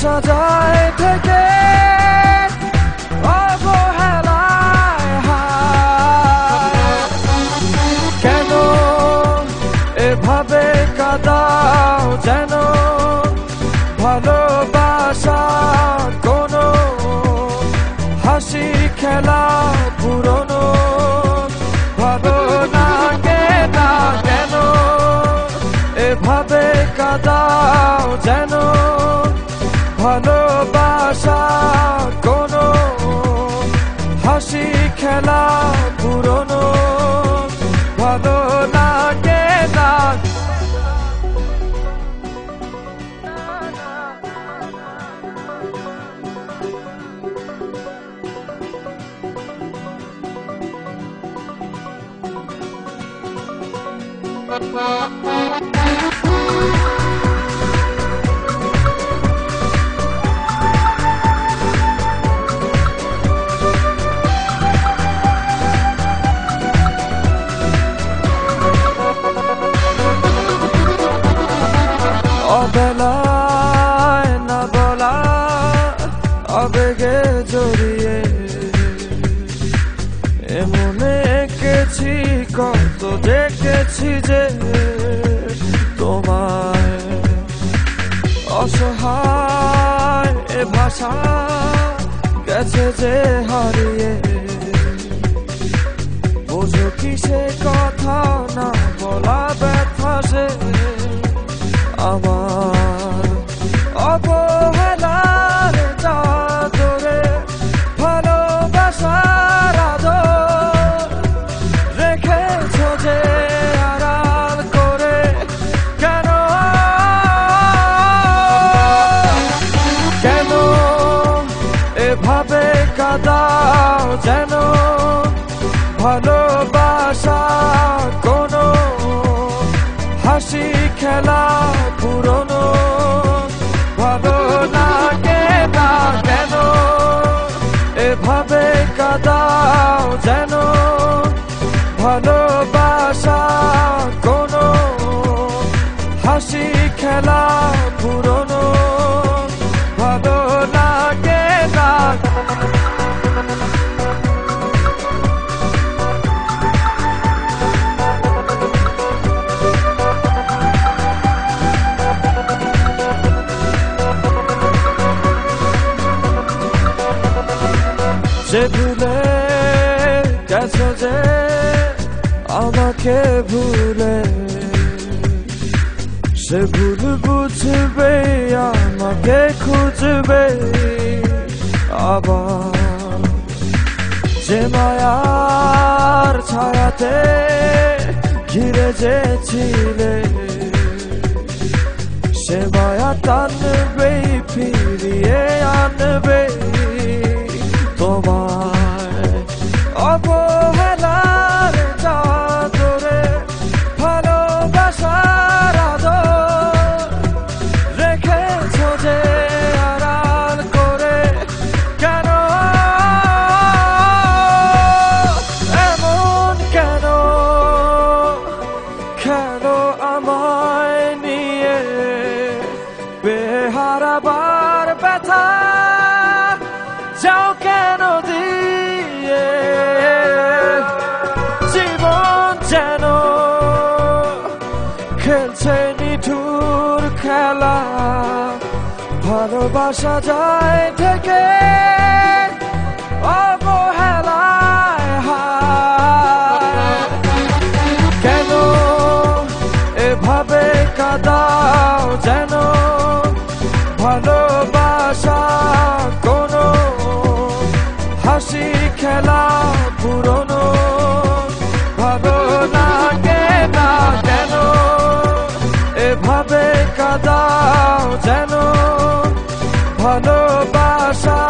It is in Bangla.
ভালোবাসা যায় থেকে অবহেলায় হায়। কেন এভাবে কাঁদাও যেন ভালোবাসা কোনো হাসি খেলা পুরনো ভালো লাগে না। কেন এভাবে কাঁদাও যেন ভালোবাসা কোনো হাসি খেলা পুরনো ভালো লাগে না। অবেলায় না বলা আবেগে জড়িয়ে এমনে এঁকেছি কত দেখেছি যে তোমায় অসহায় এ ভাষা গেছে যে হারিয়ে বোঝো কি সে কথা না বলা ব্যথা সে আমার অবহেলার চাদরে ভালোবাসার আদর রেখেছ যে আড়াল করে। কেন কেন এভাবে কাঁদাও যেন ভালোবাসা কোনো হাসি খেলা পুরনো ভালো লাগে না। কেন এভাবে কাঁদাও যেন ভালোবাসা কোনো হাসি খেলা পুরনো ভালো লাগে না। যে ভুলে গেছো যে আমাকে ভুলে সে ভুল বুঝবে আমাকে খুঁজবে আবার। যে মায়ার ছায়াতে ঘিরে যে ছিলে সে মায়া টানবে ফিরিয়ে আনবে তোমায় অবহেলার চাদরে ভালোবাসার আদর রেখেছ যে আড়াল করে। কেন এমন কেন কেন আমায় নিয়ে বেহারাবার ব্যথা যাও কেন দিয়ে জীবন যেন খেলছে নিঠুর খেলা ভালোবাসা যায় থেকে অবহেলায় হায়। কেন এভাবে কাঁদাও যেন ভালোবাসা কোনো হাসি খেলা পুরনো ভালো লাগে না। কেন এভাবে কাঁদাও যেন ভালোবাসা